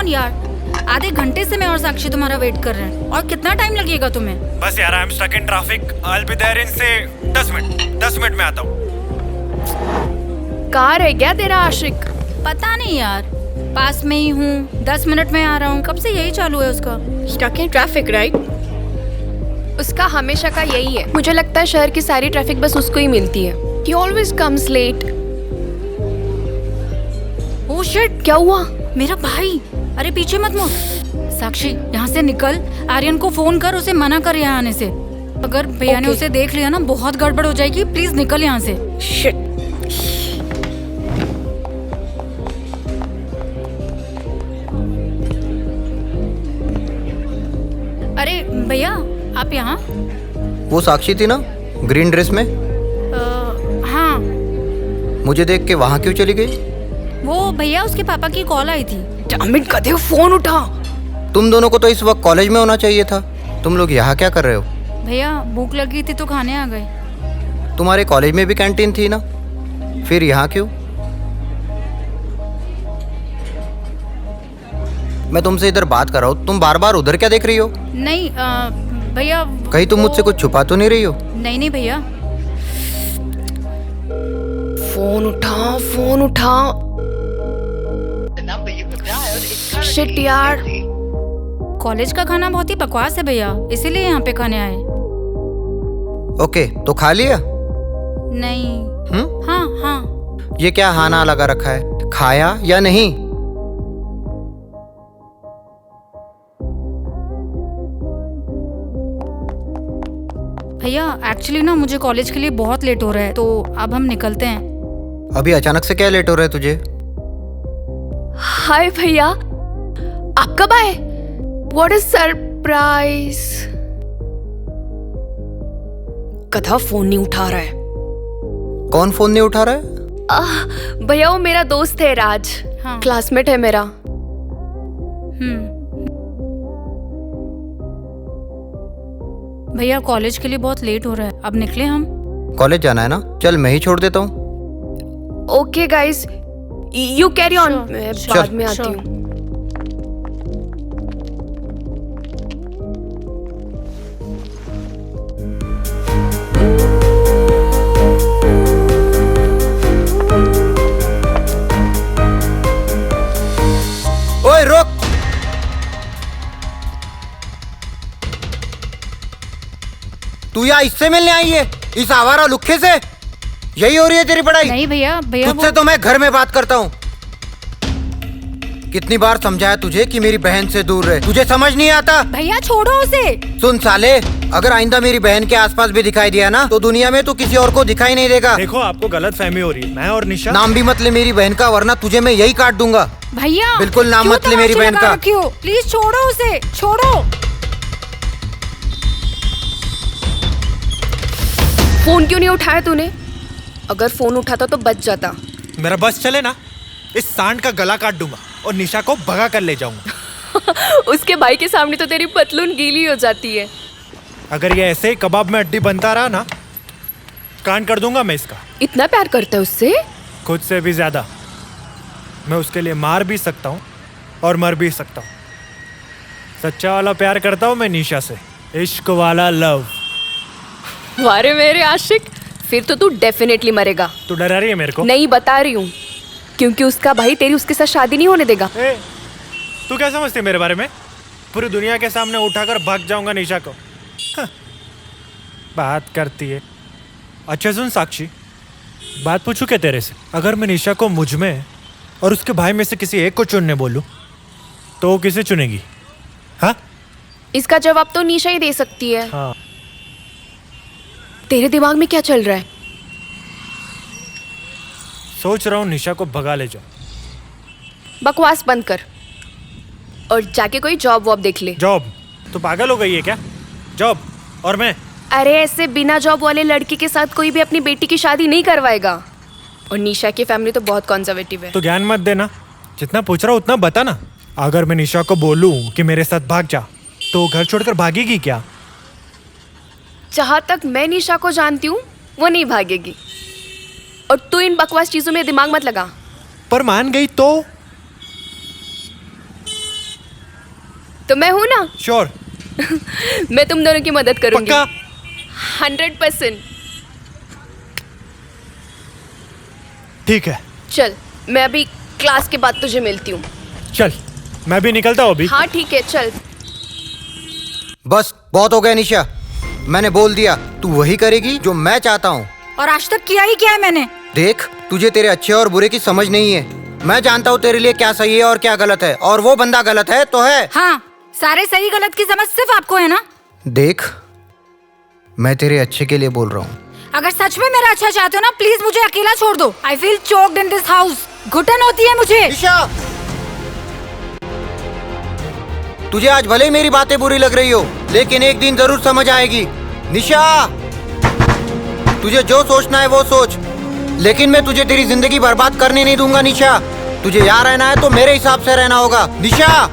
यार, आधे घंटे से मैं और साक्षी तुम्हारा वेट कर रहे हैं। और कितना टाइम लगेगा तुम्हें? बस यार, I am stuck in traffic. I will be there in say 10 minute में आता हूँ। कहाँ रह गया तेरा आशिक? पता नहीं यार, पास में ही हूँ, 10 मिनट में आ रहा हूँ। कब से यही चालू है उसका। Stuck in traffic right? उसका हमेशा का यही है। मुझे लगता है शहर की सारी ट्रैफिक बस उसको ही मिलती है। He always comes late. Oh shit, क्या हुआ? मेरा भाई। अरे पीछे मत मुड़। साक्षी, यहाँ से निकल। आर्यन को फोन कर, उसे मना कर यहाँ आने से। अगर भैया ने उसे देख लिया ना, बहुत गड़बड़ हो जाएगी। प्लीज निकल यहाँ से। शिट। अरे भैया, आप यहाँ? वो साक्षी थी ना, ग्रीन ड्रेस में? हाँ। मुझे देख के वहाँ क्यों चली गई? वो भैया, उसके पापा की कॉल आई थी। डैमिट गधे, फोन उठा। तुम दोनों को तो इस वक्त कॉलेज में होना चाहिए था। तुम लोग यहाँ क्या कर रहे हो? भैया, भूख लगी थी तो खाने आ गए। तुम्हारे कॉलेज में भी कैंटीन थी ना, फिर यहाँ क्यों? मैं तुमसे इधर बात कर रहा हूँ, तुम बार बार उधर क्या देख रही हो? नहीं भैया, कहीं तुम मुझसे कुछ छुपा तो नहीं रही हो? नहीं भैया। फोन उठा, फोन उठा। शिट यार, कॉलेज का खाना बहुत ही बकवास है भैया, इसीलिए यहाँ पे खाने आए। ओके, तो खा लिया? नहीं। हाँ। ये क्या हाना लगा रखा है? खाया या नहीं? भैया, एक्चुअली ना मुझे कॉलेज के लिए बहुत लेट हो रहा है, तो अब हम निकलते हैं। अभी अचानक से क्या लेट हो रहा है तुझे? हाय भैया, आप कब आए? What a surprise. गधा फोन नहीं उठा रहा है। कौन फोन नहीं उठा रहा है? भैया, वो मेरा दोस्त है राज। हाँ। क्लासमेट है मेरा। भैया, कॉलेज के लिए बहुत लेट हो रहा है, अब निकले हम। कॉलेज जाना है ना? चल मैं ही छोड़ देता हूँ। Okay guys, you carry on. मैं बाद में आती हूँ। ओए रुक! तू यहाँ इससे मिलने आई है, इस आवारा लुक्खे से? यही हो रही है तेरी पढ़ाई? नहीं भैया, तुझसे तो मैं घर में बात करता हूँ। कितनी बार समझाया तुझे कि मेरी बहन से दूर रहे, तुझे समझ नहीं आता? भैया छोड़ो उसे। सुन साले, अगर आइंदा मेरी बहन के आसपास भी दिखाई दिया ना, तो दुनिया में तो किसी और को दिखाई नहीं देगा। देखो, आपको गलत फहमी हो रही है। मैं और निशा। नाम भी मत ले मेरी बहन का, वरना तुझे मैं यही काट दूंगा। भैया बिल्कुल नाम मत ले मेरी बहन का। प्लीज छोड़ो उसे, छोड़ो। फोन क्यों नहीं उठाया तूने? अगर फोन उठाता तो बच जाता। मेरा बस चले ना, इस सांड का गला काट दूंगा और निशा को भगा कर ले जाऊंगा। उसके भाई के सामने तो तेरी पतलून गीली हो जाती है। अगर ये ऐसे ही कबाब में हड्डी बनता रहा ना, कांड कर दूंगा मैं इसका। इतना प्यार करता है उससे? खुद से भी ज्यादा। मैं उसके लिए मार भी सकता हूँ और मर भी सकता हूँ। सच्चा वाला प्यार करता हूँ मैं निशा से, इश्क वाला लव। वारे मेरे आशिक, फिर तो तू डेफिनेटली मरेगा। तू डरा रही है मेरे को? नहीं, बता रही हूँ, क्योंकि उसका भाई तेरी उसके साथ शादी नहीं होने देगा। तू क्या समझती है मेरे बारे में? पूरी दुनिया के सामने उठाकर भाग जाऊंगा निशा को। बात करती है। अच्छा सुन साक्षी, बात पूछूं क्या तेरे से? अगर मैं निशा को मुझ में और उसके भाई में से किसी एक को चुनने बोलूं तो वो किसे चुनेगी? हाँ इसका जवाब तो निशा ही दे सकती है। हाँ। तेरे दिमाग में क्या चल रहा है? सोच रहा हूँ निशा को भगा ले जाओ। बकवास बंद कर और जाके कोई जॉब वॉब देख ले। जॉब? तो पागल हो गई है क्या? जॉब और मैं? अरे ऐसे बिना जॉब वाले लड़के के साथ कोई भी अपनी बेटी की शादी नहीं करवाएगा। और निशा की फैमिली तो बहुत कंजर्वेटिव है। तो ज्ञान मत देना, जितना पूछ रहा हूँ उतना बता ना। अगर मैं निशा को बोलूं कि मेरे साथ भाग जा तो घर छोड़कर भागेगी क्या? जहाँ तक मैं निशा को जानती हूँ वो नहीं भागेगी। और तू इन बकवास चीजों में दिमाग मत लगा। पर मान गई तो? तो मैं हूं ना। श्योर? मैं तुम दोनों की मदद करूंगी। पक्का? 100%। ठीक है। चल मैं अभी क्लास के बाद तुझे मिलती हूँ। चल मैं भी निकलता हूँ अभी। हाँ ठीक है चल। बस बहुत हो गया निशा, मैंने बोल दिया तू वही करेगी जो मैं चाहता हूँ। और आज तक किया ही क्या है मैंने? देख, तुझे तेरे अच्छे और बुरे की समझ नहीं है। मैं जानता हूँ तेरे लिए क्या सही है और क्या गलत है, और वो बंदा गलत है तो है। हाँ, सारे सही गलत की समझ सिर्फ आपको है ना? देख, मैं तेरे अच्छे के लिए बोल रहा हूँ। अगर सच में मेरा अच्छा चाहते हो ना, प्लीज मुझे अकेला छोड़ दो। I feel choked in this house. घुटन होती है मुझे। निशा, तुझे आज भले ही मेरी बातें बुरी लग रही हो, लेकिन एक दिन जरूर समझ आएगी। निशा, तुझे जो सोचना है वो सोच, लेकिन मैं तुझे तेरी जिंदगी बर्बाद करने नहीं दूंगा। निशा, तुझे यहाँ रहना है तो मेरे हिसाब से रहना होगा। निशा,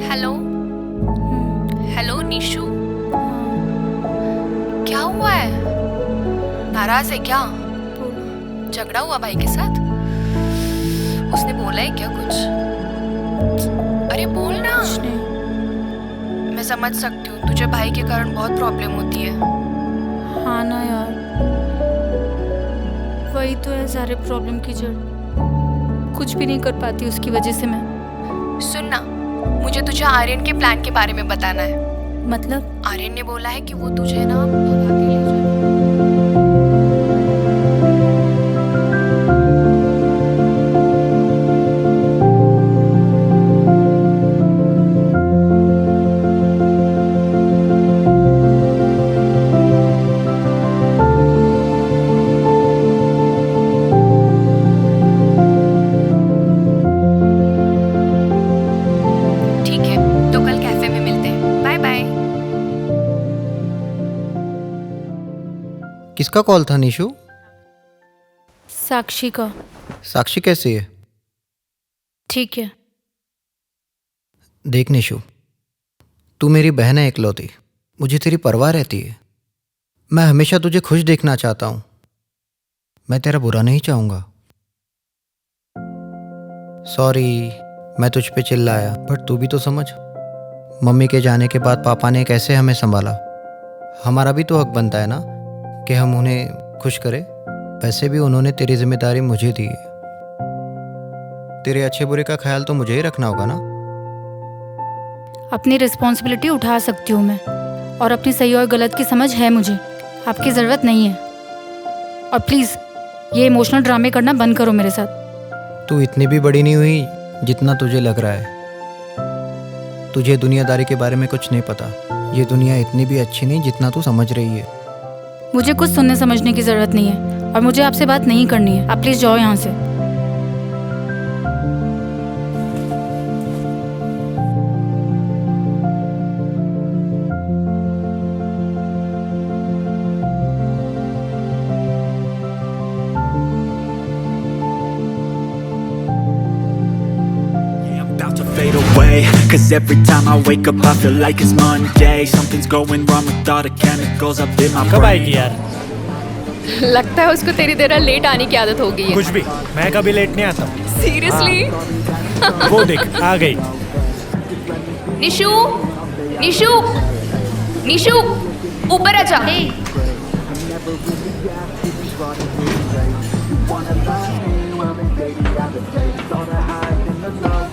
हेलो हेलो निशु, क्या हुआ है? नाराज है क्या? झगड़ा हुआ भाई के साथ? उसने बोला है क्या कुछ? अरे बोल ना। मैं समझ सकती हूँ तुझे भाई के कारण बहुत प्रॉब्लम होती है। हाँ ना यार, वही तो है सारे प्रॉब्लम की जड़। कुछ भी नहीं कर पाती उसकी वजह से मैं। सुन ना, मुझे तुझे आर्यन के प्लान के बारे में बताना है। मतलब? आर्यन ने बोला है कि वो तुझे ना भगा के ले जाएगा। ठीक है, तो कल कैफे में मिलते हैं। Bye bye. किसका कॉल था निशु? साक्षी का। साक्षी कैसी है? ठीक है। देख निशु, तू मेरी बहन है इकलौती, मुझे तेरी परवाह रहती है। मैं हमेशा तुझे खुश देखना चाहता हूँ, मैं तेरा बुरा नहीं चाहूँगा। सॉरी, मैं तुझ पे चिल्लाया, बट तू भी तो समझ। मम्मी के जाने के बाद पापा ने कैसे हमें संभाला, हमारा भी तो हक बनता है ना कि हम उन्हें खुश करें। वैसे भी उन्होंने तेरी जिम्मेदारी मुझे दी है, तेरे अच्छे बुरे का ख्याल तो मुझे ही रखना होगा ना। अपनी रिस्पॉन्सिबिलिटी उठा सकती हूँ मैं, और अपनी सही और गलत की समझ है मुझे। आपकी ज़रूरत नहीं है। और प्लीज़ ये इमोशनल ड्रामे करना बंद करो मेरे साथ। तू इतनी भी बड़ी नहीं हुई जितना तुझे लग रहा है। तुझे दुनियादारी के बारे में कुछ नहीं पता। ये दुनिया इतनी भी अच्छी नहीं जितना तू समझ रही है। मुझे कुछ सुनने समझने की ज़रूरत नहीं है, और मुझे आपसे बात नहीं करनी है। आप प्लीज जाओ यहाँ से। About to fade away, 'cause every time I wake up I feel like it's Monday. Something's going wrong with all the chemicals up in my कब brain. आएगी यार? लगता है उसको तेरी तरह लेट आने की आदत हो गई है। कुछ भी, मैं कभी लेट नहीं आता हूँ। सीरियसली? वो देख आ गई। निशु, निशु, निशु, ऊपर आजा।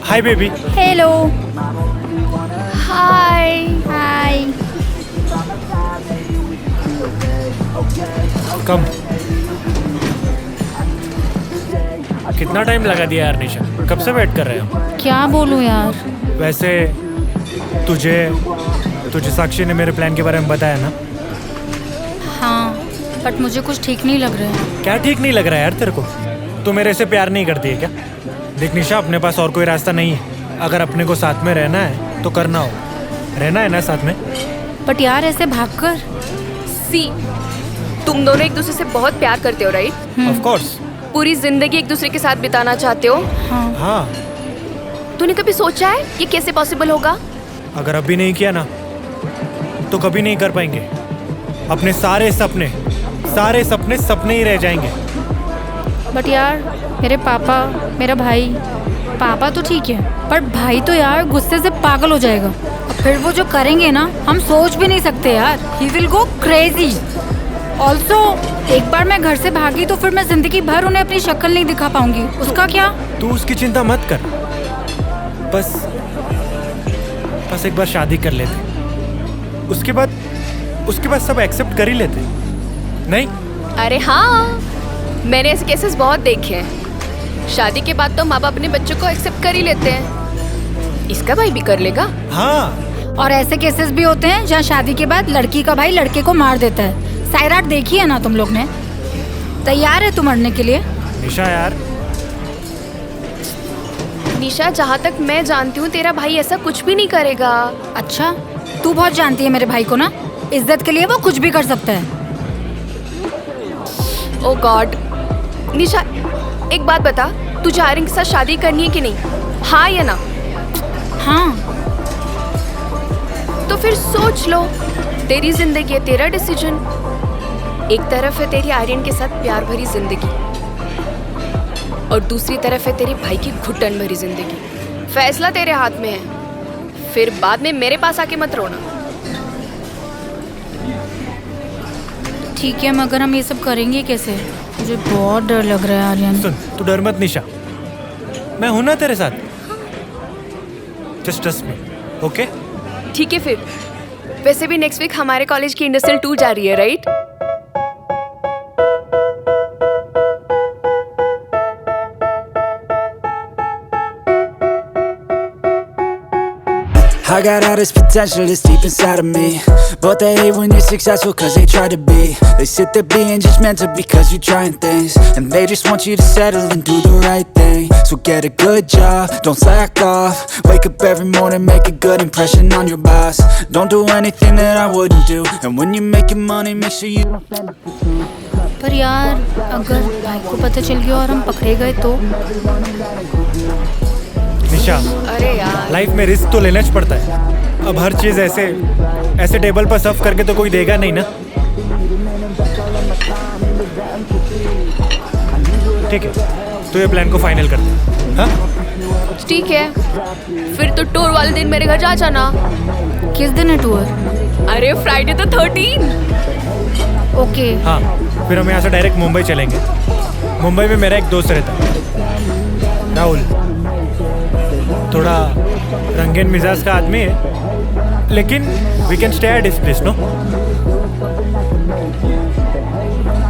Hi baby. हेलो। हाय। हाय। कम। कितना टाइम लगा दिया यार निशा, कब से वेट कर रहे हो? क्या बोलूं यार? वैसे तुझे साक्षी ने मेरे प्लान के बारे में बताया ना? हाँ, बट मुझे कुछ ठीक नहीं लग रहा है। क्या ठीक नहीं लग रहा है यार तेरे को? तू मेरे से प्यार नहीं करती है क्या? देख निशा, अपने पास और कोई रास्ता नहीं है। अगर अपने को साथ में रहना है तो करना हो। रहना है ना साथ में? बट यार ऐसे भागकर। सी, तुम दोनों एक दूसरे से बहुत प्यार करते हो राइट? Of course. पूरी जिंदगी एक दूसरे के साथ बिताना चाहते हो। हाँ। तूने कभी सोचा है ये कैसे पॉसिबल होगा? अगर अभी नहीं किया ना तो कभी नहीं कर पाएंगे। अपने सारे सपने सपने ही रह जाएंगे। बट यार मेरे पापा, मेरा भाई, पापा तो ठीक है पर भाई तो यार गुस्से से पागल हो जाएगा। और फिर वो जो करेंगे ना, हम सोच भी नहीं सकते यार। He will go crazy. Also एक बार मैं घर से भागी तो फिर मैं जिंदगी भर उन्हें अपनी शक्ल नहीं दिखा पाऊंगी। उसका क्या? तू उसकी चिंता मत कर। बस एक बार शादी कर लेते, उसके बाद सब एक्सेप्ट कर ही लेते। नहीं? अरे हाँ, मैंने ऐसे केसेस बहुत देखे हैं। शादी के बाद तो माँ बाप अपने बच्चों को एक्सेप्ट कर ही लेते हैं। इसका भाई भी कर लेगा। हाँ। और ऐसे केसेस भी होते हैं जहाँ शादी के बाद लड़की का भाई लड़के को मार देता है। सायराट देखी है ना तुम लोग ने? तैयार है तू मरने के लिए? निशा यार। निशा, जहाँ तक मैं जानती हूँ तेरा भाई ऐसा कुछ भी नहीं करेगा। अच्छा, तू बहुत जानती है मेरे भाई को ना। इज्जत के लिए वो कुछ भी कर सकता है। ओ गॉड। निशा, एक बात बता, तुझे आर्यन के साथ शादी करनी है कि नहीं? हाँ या ना? हाँ। तो फिर सोच लो, तेरी जिंदगी है, तेरा डिसीजन। एक तरफ है तेरी आर्यन के साथ प्यार भरी जिंदगी और दूसरी तरफ है तेरे भाई की घुटन भरी जिंदगी। फैसला तेरे हाथ में है। फिर बाद में मेरे पास आके मत रोना। ठीक है, मगर हम ये सब करेंगे कैसे? मुझे बहुत डर लग रहा है आर्यन। सुन, तू डर मत निशा, मैं हूं ना तेरे साथ। Just trust me, okay? ठीक है फिर। वैसे भी नेक्स्ट वीक हमारे कॉलेज की इंडस्ट्रियल टूर जा रही है right? I got all this potential that's deep inside of me, but they hate when you're successful cause they try to be. They sit there being judgmental because you're trying things, and they just want you to settle and do the right thing. So get a good job, don't slack off. Wake up every morning, make a good impression on your boss. Don't do anything that I wouldn't do, and when you're making money, make sure you don't spend it. पर यार अगर भाई को पता चल गया और हम पकड़े गए तो? निशा, अरे यार, लाइफ में रिस्क तो लेना ही पड़ता है। अब हर चीज ऐसे टेबल पर सर्व करके तो कोई देगा नहीं ना। ठीक है, तो ये प्लान को फाइनल करते हैं। हाँ? ठीक है। फिर तो टूर वाले दिन मेरे घर जा जाना। किस दिन है टूर? अरे फ्राइडे तो 13। ओके। हाँ, फिर हम यहाँ से डायरेक्ट मुंबई चलेंगे। मुंबई में मेरा एक दोस्त रहता है, राहुल। थोड़ा रंगीन मिजाज का आदमी है, लेकिन we can stay at his place, no?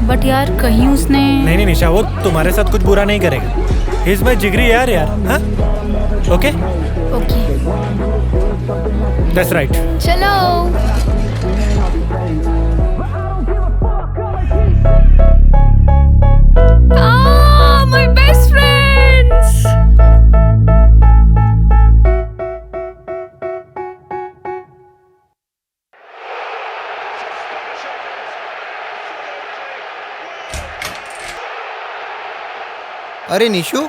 But यार कहीं उसने... नहीं निशा, वो तुम्हारे साथ कुछ बुरा नहीं करेगा। ही इज माय जिगरी यार। हाँ? ओके? ओके। That's right. चलो। अरे निशु,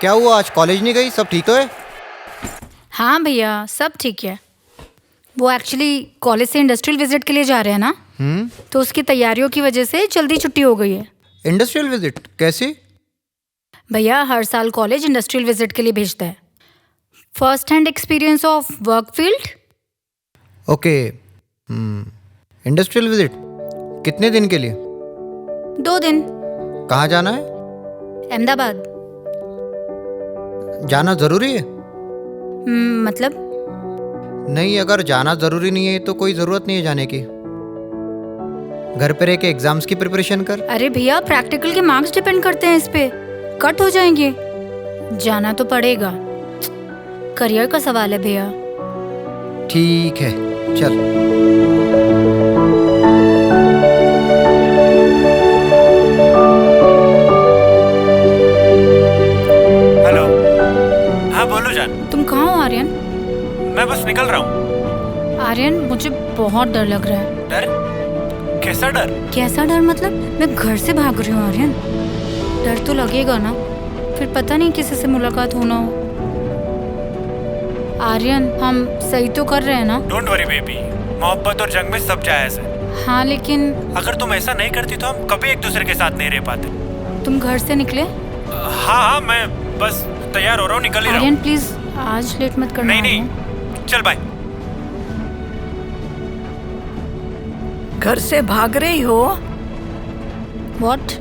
क्या हुआ? आज कॉलेज नहीं गई? सब ठीक तो है? हाँ भैया, सब ठीक है। वो एक्चुअली कॉलेज से इंडस्ट्रियल विजिट के लिए जा रहे हैं ना, तो उसकी तैयारियों की वजह से जल्दी छुट्टी हो गई है। इंडस्ट्रियल विजिट कैसे? भैया हर साल कॉलेज इंडस्ट्रियल विजिट के लिए भेजता है। First hand experience of work field. Okay. Industrial visit कितने दिन के लिए? 2 दिन। कहाँ जाना है? अहमदाबाद। जाना ज़रूरी है? मतलब नहीं, अगर जाना ज़रूरी नहीं है तो कोई ज़रूरत नहीं है जाने की। घर पे रह के एग्जाम्स की प्रिपरेशन कर। अरे भैया, प्रैक्टिकल के मार्क्स डिपेंड करते हैं इस पे, कट हो जाएंगे। जाना तो पड़ेगा, करियर का सवाल है भैया। ठीक है, चल। हेलो। हाँ बोलो जान। तुम कहाँ हो आर्यन? मैं बस निकल रहा हूँ। आर्यन, मुझे बहुत डर लग रहा है। डर? कैसा डर? कैसा डर मतलब? मैं घर से भाग रही हूँ आर्यन। डर तो लगेगा ना, फिर पता नहीं किसी से मुलाकात होना हो। आर्यन, हम सही तो कर रहे हैं ना? डोंट वरी बेबी, मोहब्बत और जंग में सब जायज़ है। हाँ लेकिन अगर तुम ऐसा नहीं करती तो हम कभी एक दूसरे के साथ नहीं रह पाते। तुम घर से निकले? हाँ, मैं बस तैयार हो रहा हूँ, निकल ही रहा हूँ। आर्यन प्लीज आज लेट मत करना। नहीं, चल बाय। घर से भाग रही हो? व्हाट?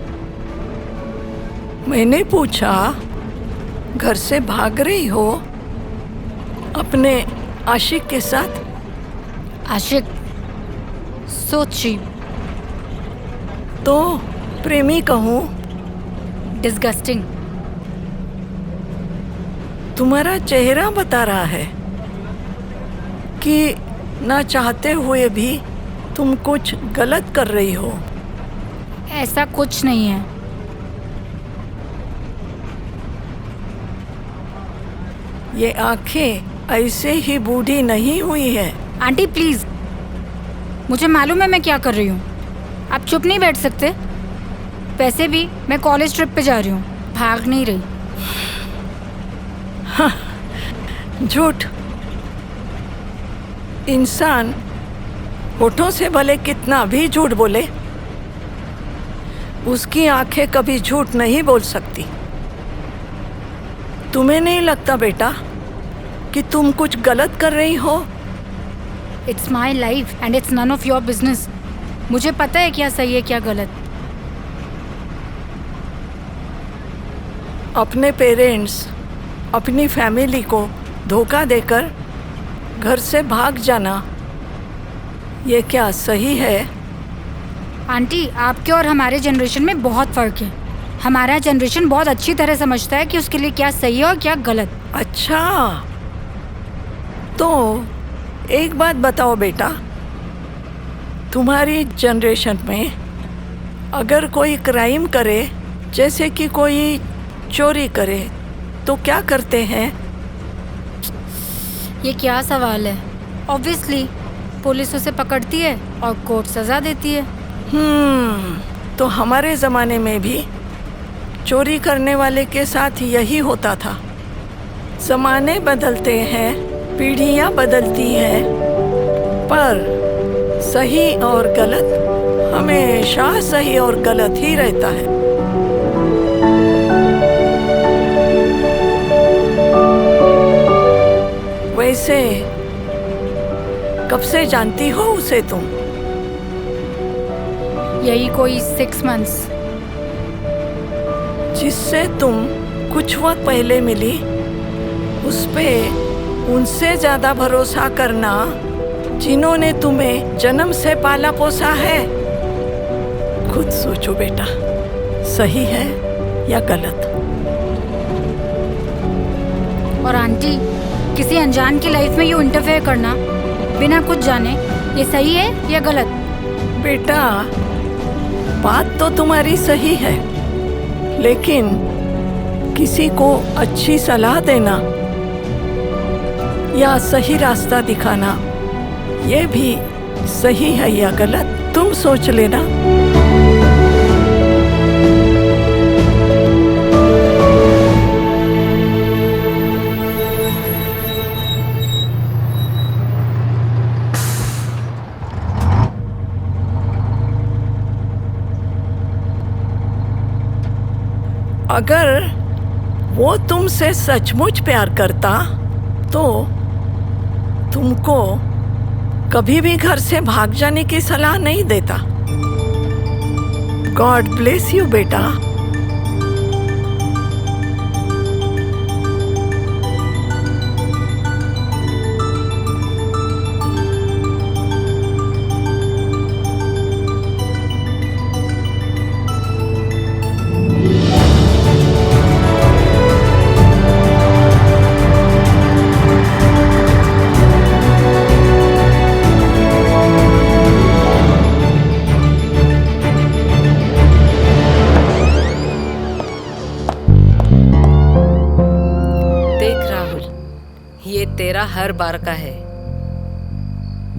मैंने पूछा, घर से भाग रही हो अपने आशिक के साथ? आशिक? So cheap. तो प्रेमी कहूँ? डिस्गस्टिंग। तुम्हारा चेहरा बता रहा है कि ना चाहते हुए भी तुम कुछ गलत कर रही हो। ऐसा कुछ नहीं है। ये आंखें ऐसे ही बूढ़ी नहीं हुई है। आंटी प्लीज, मुझे मालूम है मैं क्या कर रही हूँ। आप चुप नहीं बैठ सकते? वैसे भी मैं कॉलेज ट्रिप पे जा रही हूँ, भाग नहीं रही। झूठ। इंसान होठों से भले कितना भी झूठ बोले, उसकी आंखें कभी झूठ नहीं बोल सकती। तुम्हें नहीं लगता बेटा कि तुम कुछ गलत कर रही हो? It's my life and it's none of your business. मुझे पता है क्या सही है क्या गलत। अपने पेरेंट्स, अपनी फैमिली को धोखा देकर घर से भाग जाना, ये क्या सही है? आंटी, आपके और हमारे जनरेशन में बहुत फ़र्क है। हमारा जनरेशन बहुत अच्छी तरह समझता है कि उसके लिए क्या सही है और क्या गलत। अच्छा, तो एक बात बताओ बेटा, तुम्हारी जनरेशन में अगर कोई क्राइम करे, जैसे कि कोई चोरी करे, तो क्या करते हैं? ये क्या सवाल है? ऑब्वियसली पुलिस उसे पकड़ती है और कोर्ट सज़ा देती है। तो हमारे ज़माने में भी चोरी करने वाले के साथ यही होता था। ज़माने बदलते हैं, पीढ़ियाँ बदलती हैं, पर सही और गलत हमेशा सही और गलत ही रहता है। वैसे कब से जानती हो उसे तुम? यही कोई 6 months। जिससे तुम कुछ वक्त पहले मिली, उस पे उनसे ज्यादा भरोसा करना जिन्होंने तुम्हें जन्म से पाला पोसा है। खुद सोचो बेटा, सही है या गलत? और आंटी, किसी अनजान की लाइफ में यू इंटरफेयर करना बिना कुछ जाने, ये सही है या गलत? बेटा, बात तो तुम्हारी सही है, लेकिन किसी को अच्छी सलाह देना या सही रास्ता दिखाना, ये भी सही है या गलत, तुम सोच लेना। अगर वो तुमसे सचमुच प्यार करता तो तुमको कभी भी घर से भाग जाने की सलाह नहीं देता। गॉड ब्लेस यू बेटा। तेरा हर बार का है,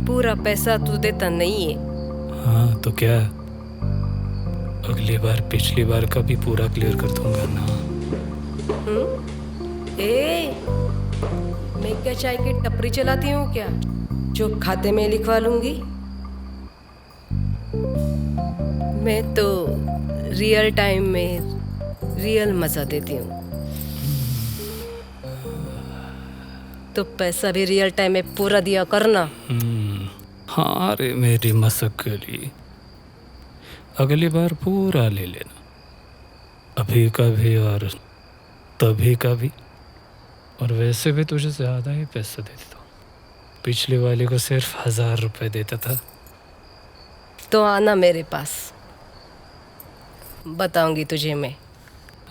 पूरा पैसा तू देता नहीं है। हाँ तो क्या, अगली बार पिछली बार का भी पूरा क्लियर कर दूंगा ना। मैं क्या चाय की टपरी चलाती हूँ क्या, जो खाते में लिखवा लूंगी? मैं तो रियल टाइम में रियल मजा देती हूँ, तो पैसा भी रियल टाइम में पूरा दिया करना। हाँ रे मेरी मसक गली, अगली बार पूरा ले लेना, अभी का भी और तभी का भी। और वैसे भी तुझे ज़्यादा ही पैसा देता हूँ, पिछली वाली को सिर्फ 1000 रुपए देता था। तो आना मेरे पास, बताऊंगी तुझे मैं।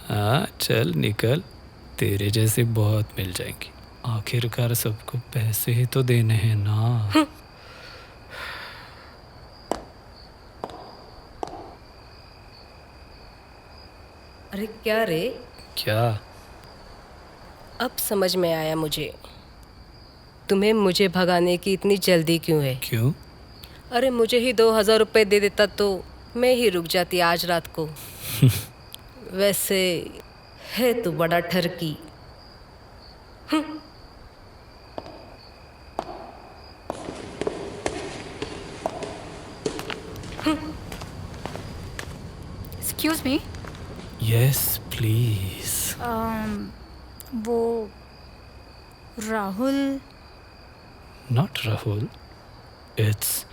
हाँ चल निकल, तेरे जैसे बहुत मिल जाएंगी, आखिरकार सबको पैसे ही तो देने हैं ना। अरे क्या रे? क्या? अब समझ में आया मुझे, तुम्हें मुझे भगाने की इतनी जल्दी क्यों है। क्यों? अरे मुझे ही 2000 रुपए दे देता तो मैं ही रुक जाती आज रात को। वैसे है तू बड़ा ठरकी। Excuse me. Yes please. वो Rahul. Not Rahul, it's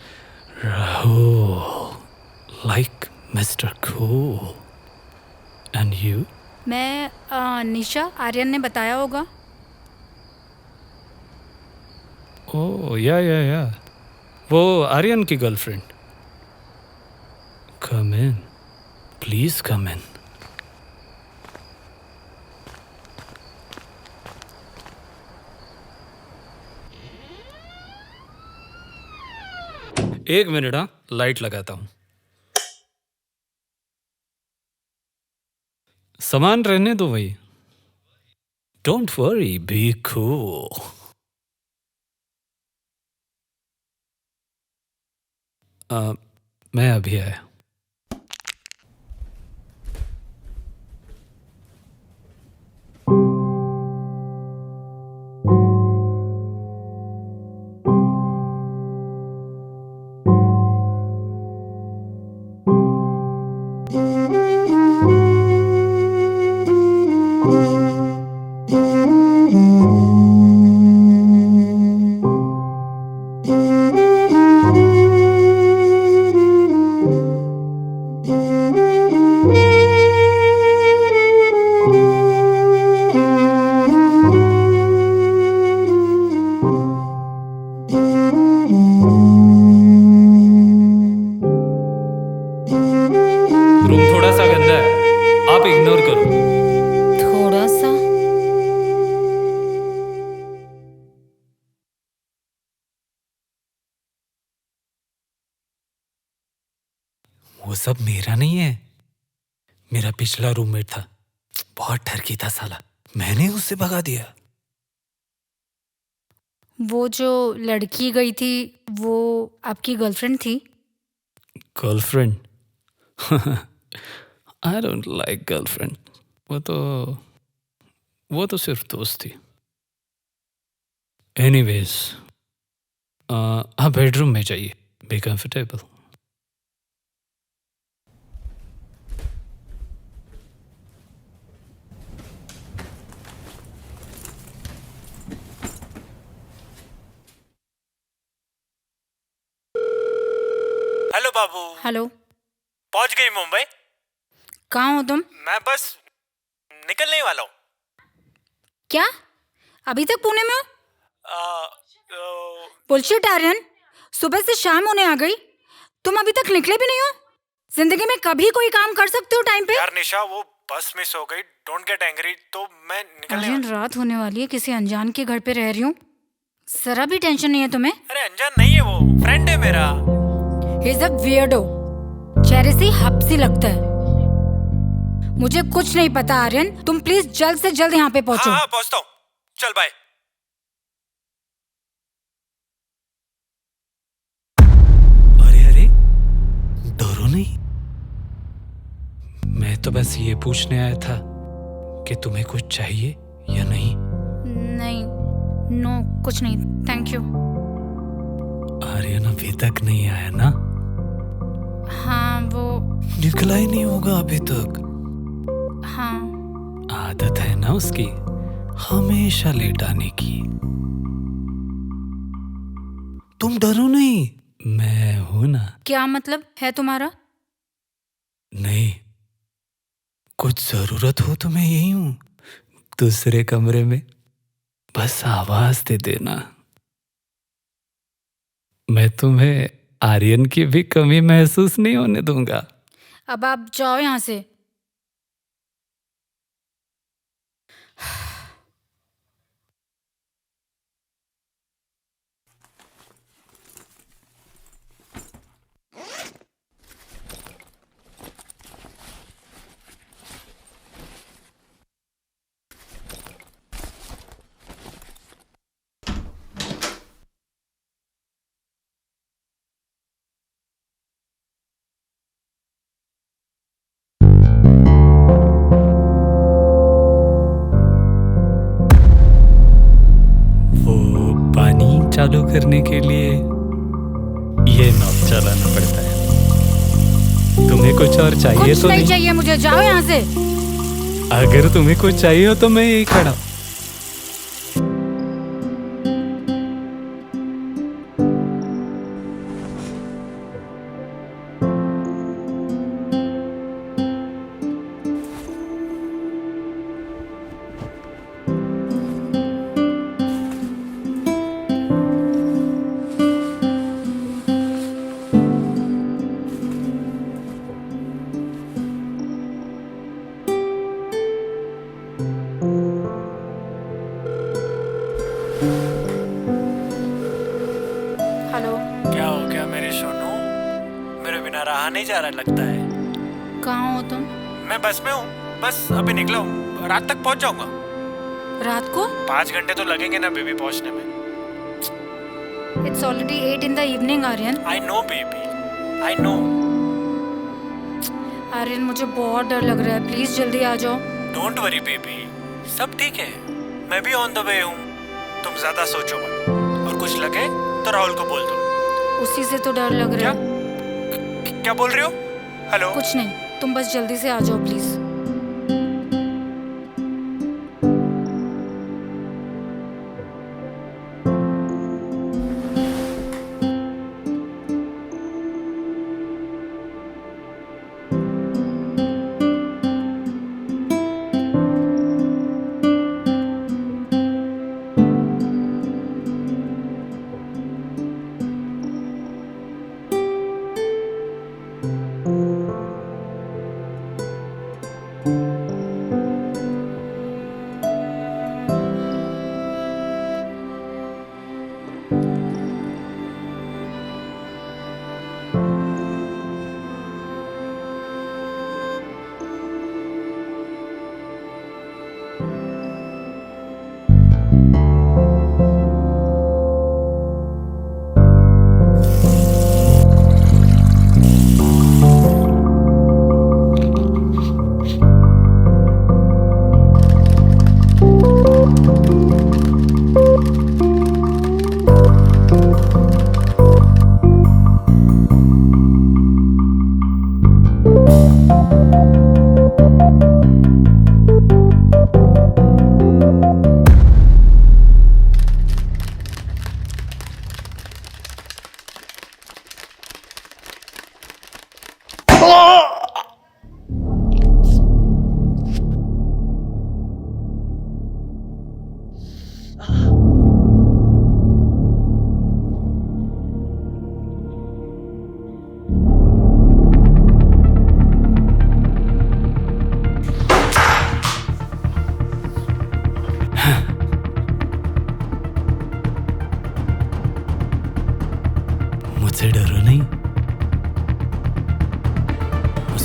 Rahul, like mister cool. And you? मैं निशा, आर्यन ने बताया होगा। ओह या वो आर्यन की girlfriend. Come in, please come इन। एक मिनट, हाँ लाइट लगाता हूं। सामान रहने दो भाई, डोंट वरी, बी कूल। मैं अभी आया। रूम थोड़ा सा गंदा है, आप इग्नोर करो। थोड़ा सा? वो सब मेरा नहीं है, मेरा पिछला रूममेट था, बहुत ठरकी था साला, मैंने उसे भगा दिया। वो जो लड़की गई थी वो आपकी गर्लफ्रेंड थी? Girlfriend? I don't like girlfriend. वो तो सिर्फ दोस्त थी। एनीवेज, आप बेडरूम में जाइए, बी कंफर्टेबल। बाबू। हेलो, पहुंच गई मुंबई? कहाँ हो तुम? मैं बस निकलने ही वाला हूँ। क्या अभी तक पुणे में हो? बुलशिट आर्यन, सुबह से शाम होने आ गई, तुम अभी तक निकले भी नहीं हो। जिंदगी में कभी कोई काम कर सकते हो टाइम पे? यार निशा, वो बस मिस हो गई, डोंट गेट एंग्री। तो मैं निकलने आर्यन, रात होने वाली है, किसी अनजान के घर पे रह रही हूँ, जरा भी टेंशन नहीं है तुम्हें? अरे अनजान नहीं है, वो फ्रेंड है मेरा। He is a weirdo, चेहरे से हब्सी लगता है। मुझे कुछ नहीं पता आर्यन, तुम प्लीज जल्द से जल्द यहाँ पे पहुँचो। हाँ पहुँचता हूँ, चल बाय। अरे अरे, डरो नहीं। मैं तो बस ये पूछने आया था कि तुम्हें कुछ चाहिए या नहीं। नहीं, नो कुछ नहीं, थैंक यू। आर्यन अभी तक नहीं आया ना? हाँ वो, निकला ही नहीं होगा अभी तक। हाँ आदत है ना उसकी, हमेशा लेट आने की। तुम डरो नहीं, मैं हूं ना। क्या मतलब है तुम्हारा? नहीं, कुछ जरूरत हो तो मैं यही हूं, दूसरे कमरे में, बस आवाज दे देना। मैं तुम्हें आर्यन की भी कमी महसूस नहीं होने दूंगा। अब आप जाओ यहाँ से। चालू करने के लिए ये नॉब चलाना पड़ता है। तुम्हें कुछ और चाहिए कुछ तो नहीं चाहिए मुझे, जाओ यहाँ से। अगर तुम्हें कुछ चाहिए हो तो मैं यही खड़ा हूं। हेलो, क्या हो गया मेरे सोनू? मेरे बिना रहा नहीं जा रहा लगता है। कहाँ हो तुम? मैं बस में हूँ, बस अभी निकला हूँ, रात तक पहुँच जाऊंगा। रात को? 5 घंटे तो लगेंगे ना बेबी पहुँचने में। It's already 8 in the evening Aryan. I know baby, I know. Aryan मुझे बहुत डर लग रहा है, प्लीज जल्दी आ जाओ। डोंट वरी बेबी, सब ठीक है, मैं भी ऑन द वे हूँ। तुम ज्यादा सोचो मत, और कुछ लगे तो राहुल को बोल दो। उसी से तो डर लग रहा है। क्या बोल रही हो? हेलो? कुछ नहीं, तुम बस जल्दी से आ जाओ प्लीज।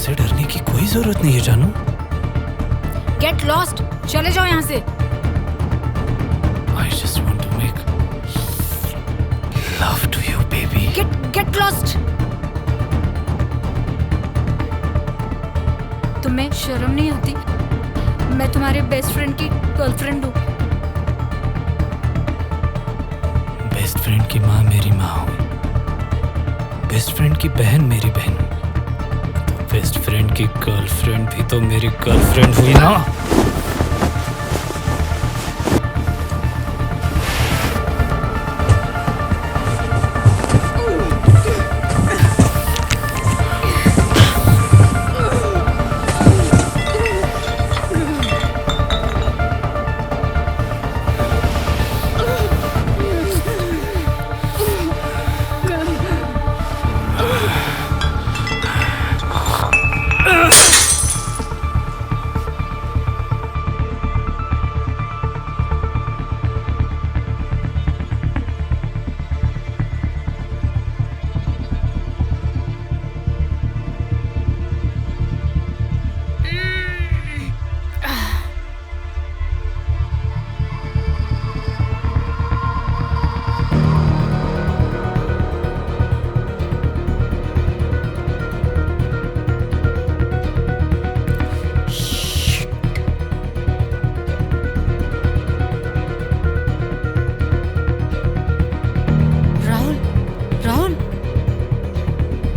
तुमसे डरने की कोई जरूरत नहीं है जानू। गेट लॉस्ट, चले जाओ यहाँ से। I just want to make love to you, baby. Get lost. तुम्हें शर्म नहीं आती? मैं तुम्हारे बेस्ट फ्रेंड की गर्लफ्रेंड हूँ। बेस्ट फ्रेंड की माँ मेरी माँ हुई, बेस्ट फ्रेंड की बहन मेरी बहन हुई, तो बेस्ट फ्रेंड की गर्लफ्रेंड भी तो मेरी गर्लफ्रेंड हुई ना।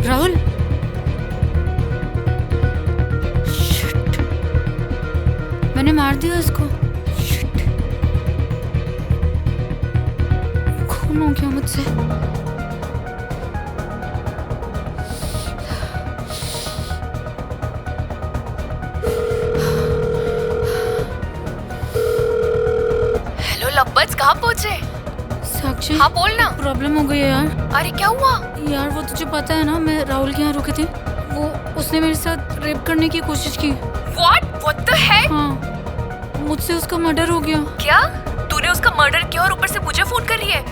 राहुल, शिट, मैंने मार दिया इसको। शिट, खून हो गया मुझसे। हेलो लब्बज, कहाँ पहुँचे? साक्षी, हाँ बोल ना। प्रॉब्लम हो गई है यार। अरे क्या हुआ? यार वो तुझे पता है ना, मैं राहुल के यहाँ रुकी थी। उसने मेरे साथ रेप करने की कोशिश की। What the heck? हाँ, मुझसे उसका मर्डर हो गया। क्या तूने उसका मर्डर किया और ऊपर से मुझे फोन कर रही है?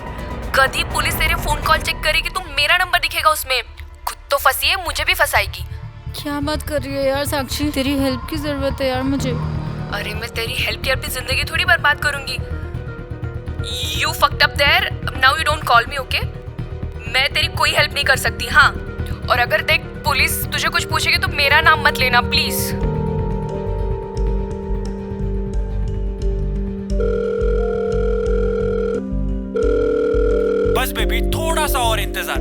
कभी पुलिस तेरे फोन कॉल चेक करेगी तो मेरा नंबर दिखेगा उसमें। खुद तो फंसी है, मुझे भी फंसाएगी। क्या बात कर रही है यार साक्षी, तेरी हेल्प की जरूरत है यार मुझे। अरे मैं तेरी हेल्प की अपनी जिंदगी थोड़ी बर्बाद करूंगी। You fucked up there. Now you don't call me, okay? मैं तेरी कोई हेल्प नहीं कर सकती। हाँ, और अगर देख पुलिस तुझे कुछ पूछेगी तो मेरा नाम मत लेना प्लीज। बस बेबी, थोड़ा सा और इंतजार,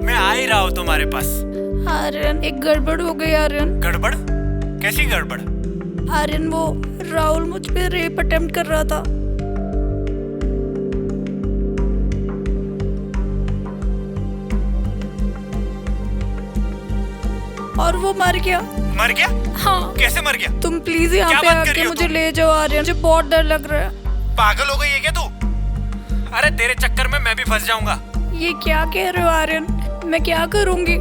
मैं आ ही रहा हूँ तुम्हारे पास। आर्यन, एक गड़बड़ हो गई आर्यन। गड़बड़? कैसी गड़बड़? आर्यन, वो राहुल मुझ पे रेप अटेम्प्ट कर रहा था। और वो मर गया। मर गया? हाँ। कैसे मर गया? तुम प्लीज यहाँ पे आके मुझे ले जाओ आर्यन, मुझे बहुत डर लग रहा है। पागल हो गई है क्या तू? अरे तेरे चक्कर में मैं भी फंस जाऊंगा। ये क्या कह रहे हो आर्यन? मैं क्या करूंगी?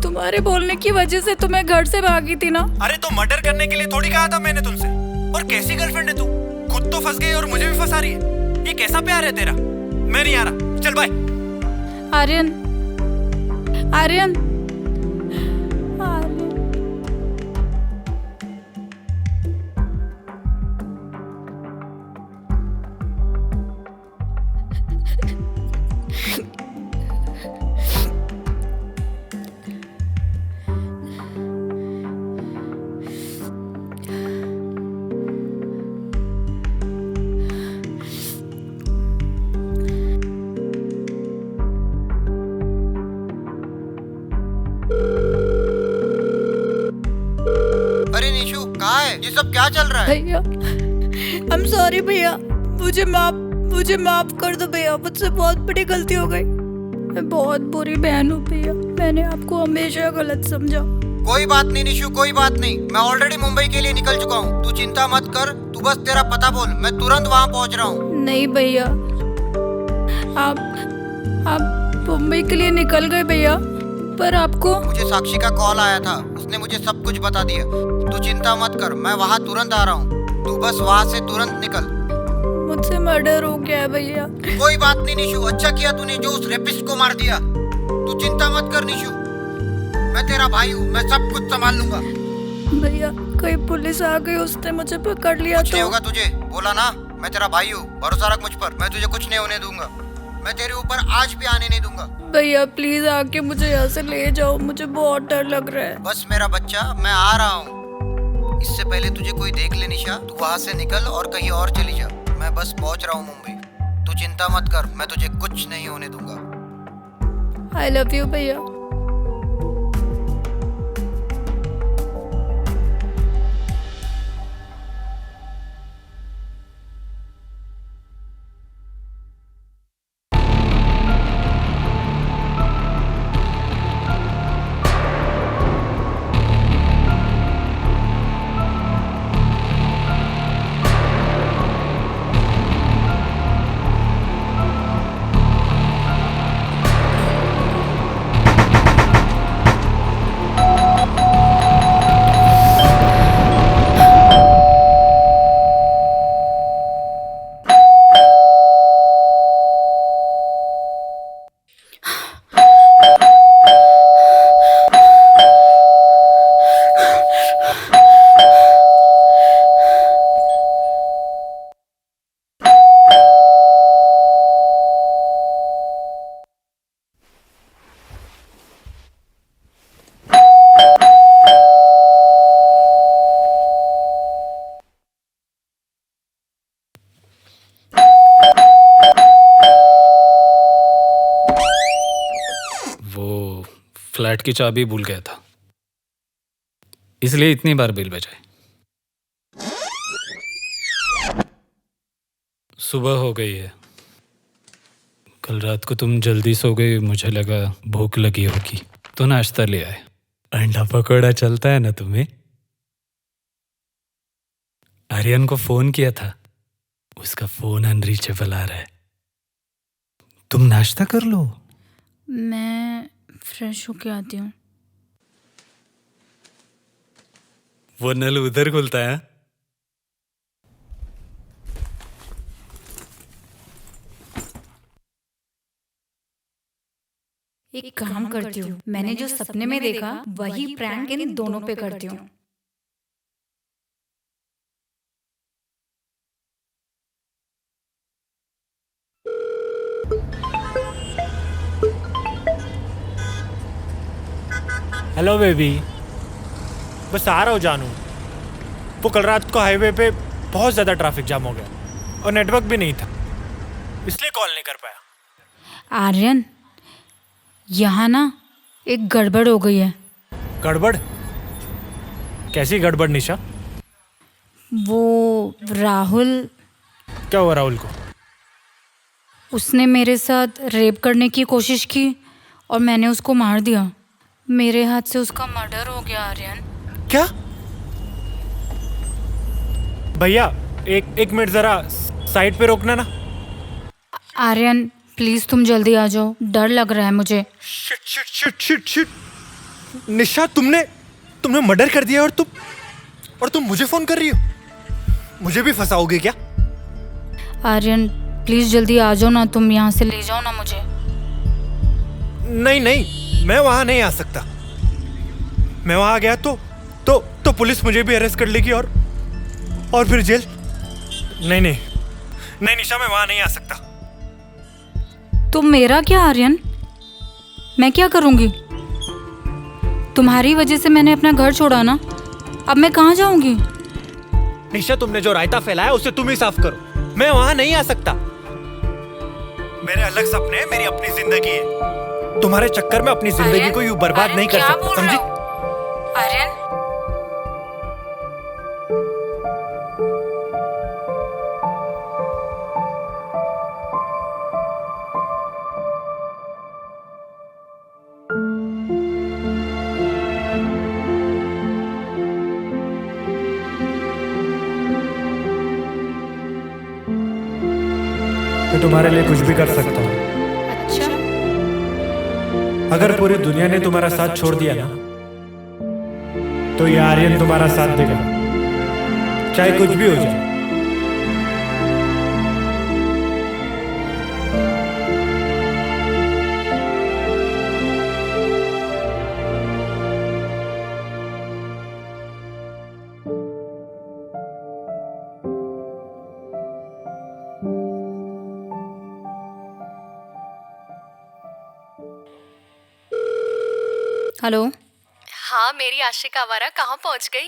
तुम्हारे बोलने की वजह से तो मैं घर से भागी थी ना। अरे तो मर्डर करने के लिए थोड़ी कहा था मैंने तुमसे। और कैसी गर्लफ्रेंड है तू? खुद तो फंस गई और मुझे भी फंसा रही है। ये कैसा प्यार है तेरा? मैं नहीं आ रहा, चल बाय। आर्यन, आर्यन, आर्यन। अरे निशु, कहाँ है? ये सब क्या चल रहा है? भैया, I'm sorry भैया, मुझे माफ कर दो भैया, मुझसे बहुत बड़ी गलती हो गई। मैं बहुत बुरी बहन हूँ भैया, मैंने आपको हमेशा गलत समझा। कोई बात नहीं निशु, कोई बात नहीं। मैं ऑलरेडी मुंबई के लिए निकल चुका हूँ, तू चिंता मत कर। तू बस तेरा पता बोल, मैं तुरंत वहाँ पहुँच रहा हूँ। नहीं भैया, आप मुंबई के लिए निकल गए भैया, पर आपको मुझे साक्षी का कॉल आया था, उसने मुझे सब कुछ बता दिया। तू चिंता मत कर, मैं वहाँ तुरंत आ रहा हूँ। तू बस वहाँ से तुरंत निकल। मुझसे मर्डर हो गया है भैया। कोई बात नहीं निशु, अच्छा किया तूने जो उस रेपिस्ट को मार दिया। तू चिंता मत कर निशु, मैं तेरा भाई हूँ, मैं सब कुछ संभाल लूंगा। भैया कहीं पुलिस आ गई, उसने मुझे पकड़ लिया कुछ नहीं तो। होगा तुझे, बोला ना मैं तेरा भाई हूँ, भरोसा रख मुझ पर, मैं तुझे कुछ नहीं होने दूंगा। मैं तेरे ऊपर आज भी आने नहीं दूंगा। भैया प्लीज आके मुझे यहाँ से ले जाओ, मुझे बहुत डर लग रहा है। बस मेरा बच्चा, मैं आ रहा हूँ। इससे पहले तुझे कोई देख ले निशा, तू वहाँ से निकल और कहीं और चली जा। मैं बस पहुँच रहा हूँ मुंबई, तू चिंता मत कर, मैं तुझे कुछ नहीं होने दूंगा। आई लव यू भैया। वो फ्लैट की चाबी भूल गया था, इसलिए इतनी बार बिल बजाए। सुबह हो गई है। कल रात को तुम जल्दी सो गई, मुझे लगा भूख लगी होगी तो नाश्ता ले आए। अंडा पकौड़ा चलता है ना तुम्हें? आर्यन को फोन किया था, उसका फोन अनरीचेबल आ रहा है। तुम नाश्ता कर लो। मैं फ्रेश होके आती हूँ। वो नल उधर खुलता है। एक काम करती हूँ, मैंने जो सपने में देखा वही प्रैंक इन दोनों पे करती हूँ। हेलो बेबी, बस आ रहा हूँ जानू। वो कल रात को हाईवे पे बहुत ज़्यादा ट्रैफिक जाम हो गया और नेटवर्क भी नहीं था, इसलिए कॉल नहीं कर पाया। आर्यन, यहाँ ना एक गड़बड़ हो गई है। गड़बड़? कैसी गड़बड़ निशा? वो राहुल, क्या हुआ राहुल को? उसने मेरे साथ रेप करने की कोशिश की और मैंने उसको मार दिया। मेरे हाथ से उसका मर्डर हो गया आर्यन। क्या? भैया एक मिनट ज़रा साइड पे रोकना ना। आर्यन प्लीज तुम जल्दी आ जाओ, डर लग रहा है मुझे। Shit shit shit shit shit. Nisha, तुमने मर्डर कर दिया और तुम मुझे फोन कर रही हो? मुझे भी फंसाओगे क्या? आर्यन प्लीज जल्दी आ जाओ ना, तुम यहाँ से ले जाओ ना मुझे। नहीं, मैं वहां नहीं आ सकता। मैं वहां गया तो पुलिस मुझे भी अरेस्ट कर लेगी और फिर जेल। नहीं निशा, मैं वहां नहीं आ सकता। तुम मेरा क्या आर्यन? मैं क्या करूँगी? तुम्हारी वजह से मैंने अपना घर छोड़ा ना, अब मैं कहाँ जाऊँगी? निशा, तुमने जो रायता फैलाया उसे तुम ही साफ करो। मैं वहां नहीं आ सकता। मेरे अलग सपने हैं, मेरी अपनी जिंदगी है। तुम्हारे चक्कर में अपनी जिंदगी को यूं बर्बाद नहीं कर सकता, समझी? आर्यन, मैं तुम्हारे लिए कुछ भी कर सकता हूँ। अच्छा अगर पूरी दुनिया ने तुम्हारा साथ छोड़ दिया ना, तो ये आर्यन तुम्हारा साथ देगा, चाहे कुछ भी हो जाए। हेलो। हाँ मेरी आशिक आवारा कहाँ पहुँच गई?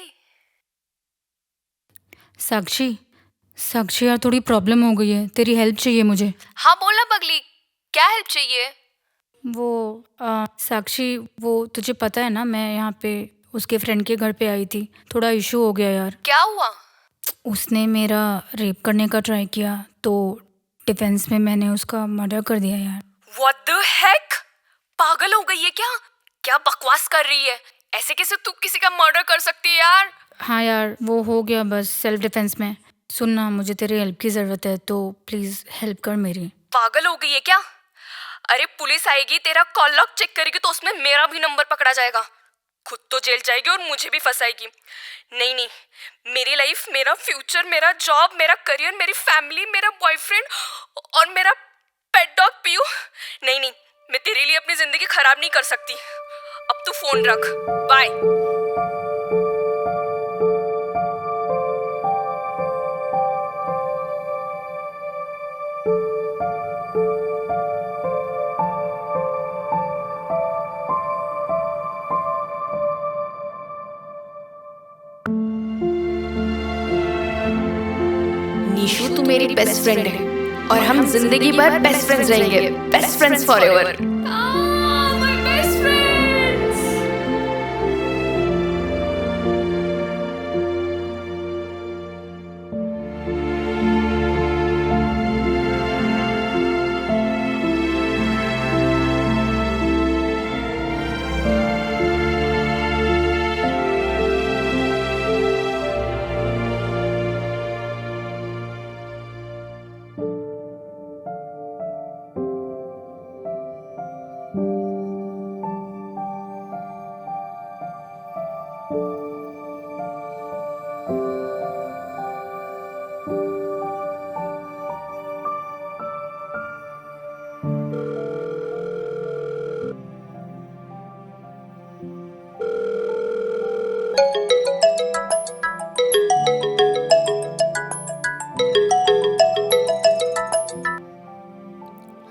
साक्षी, साक्षी यार थोड़ी प्रॉब्लम हो गई है, तेरी हेल्प चाहिए मुझे। हाँ बोल ना पगली, क्या हेल्प चाहिए? साक्षी, वो तुझे पता है ना, मैं यहाँ पे उसके फ्रेंड के घर पे आई थी। थोड़ा इशू हो गया यार। क्या हुआ? उसने मेरा रेप करने का ट्राई किया, तो डिफेंस में मैंने उसका मर्डर कर दिया यार। What the heck? पागल हो गई है क्या? क्या बकवास कर रही है? ऐसे कैसे तू किसी का मर्डर कर सकती है यार? हाँ यार, वो हो गया बस सेल्फ डिफेंस में। सुनना, मुझे तेरी हेल्प की ज़रूरत है, तो प्लीज़ हेल्प कर मेरी। पागल हो गई है क्या? अरे पुलिस आएगी, तेरा कॉल लॉग चेक करेगी तो उसमें मेरा भी नंबर पकड़ा जाएगा। खुद तो जेल जाएगी और मुझे भी फंसाएगी। नहीं नहीं, मेरी लाइफ, मेरा फ्यूचर, मेरा जॉब, मेरा करियर, मेरी फैमिली, मेरा बॉयफ्रेंड और मेरा पेट डॉग पीयू, नहीं नहीं, मैं तेरे लिए अपनी जिंदगी खराब नहीं कर सकती। अब तू फोन रख, बाय। निशु तू मेरी बेस्ट फ्रेंड है और हम जिंदगी भर बेस्ट फ्रेंड्स रहेंगे, best friends forever. My best friends.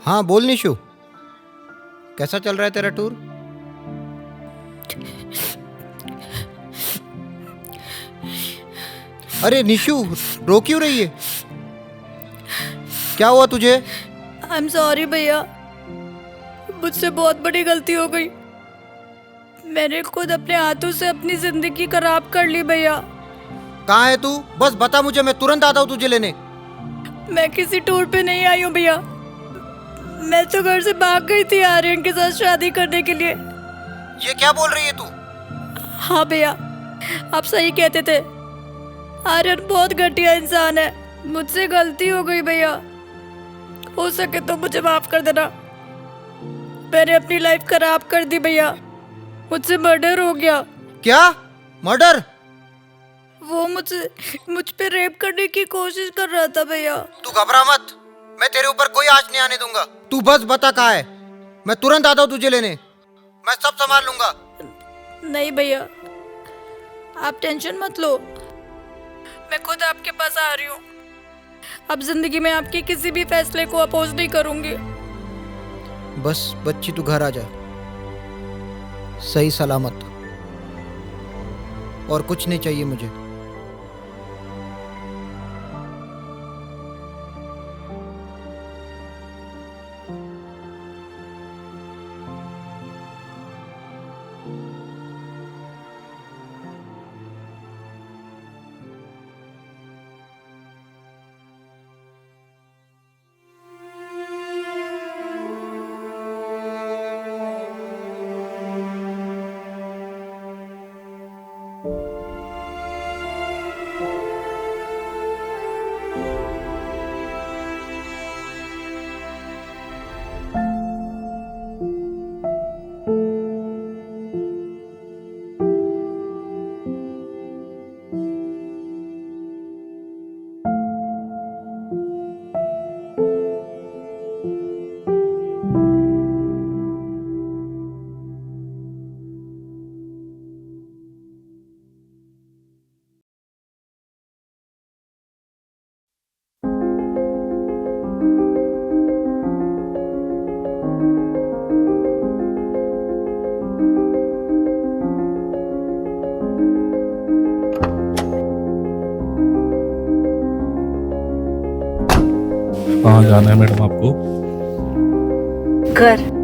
हाँ बोल निशु, कैसा चल रहा है तेरा टूर? अरे निशु, रो क्यों रही है? क्या हुआ तुझे? आई एम सॉरी भैया, मुझसे बहुत बड़ी गलती हो गई। मैंने खुद अपने हाथों से अपनी जिंदगी खराब कर ली भैया। कहाँ है तू? बस बता मुझे, मैं तुरंत आता हूँ तुझे लेने। मैं किसी टूर पे नहीं आई हूँ भैया, मैं तो घर से भाग गई थी आर्यन के साथ शादी करने के लिए। ये क्या बोल रही है तू? हाँ भैया, आप सही कहते थे, आर्यन बहुत घटिया इंसान है। मुझसे गलती हो गई भैया, हो सके तो मुझे माफ कर देना। मैंने अपनी लाइफ खराब कर दी भैया, मुझसे मर्डर हो गया। क्या? मर्डर? वो मुझ पे रेप करने की कोशिश कर रहा था भैया। तू घबरा मत, मैं तेरे ऊपर कोई आँच नहीं आने दूंगा। तू बस बता कहाँ है, मैं तुरंत आता हूँ तुझे लेने। मैं सब संभाल लूंगा। नहीं भैया, आप टेंशन मत लो, मैं खुद आपके पास आ रही हूँ। अब जिंदगी में आपके किसी भी फैसले को अपोज नहीं करूंगी। बस बच्ची तू घर आ जा, सही सलामत, और कुछ नहीं चाहिए मुझे। कहाँ जाना है मैडम आपको? घर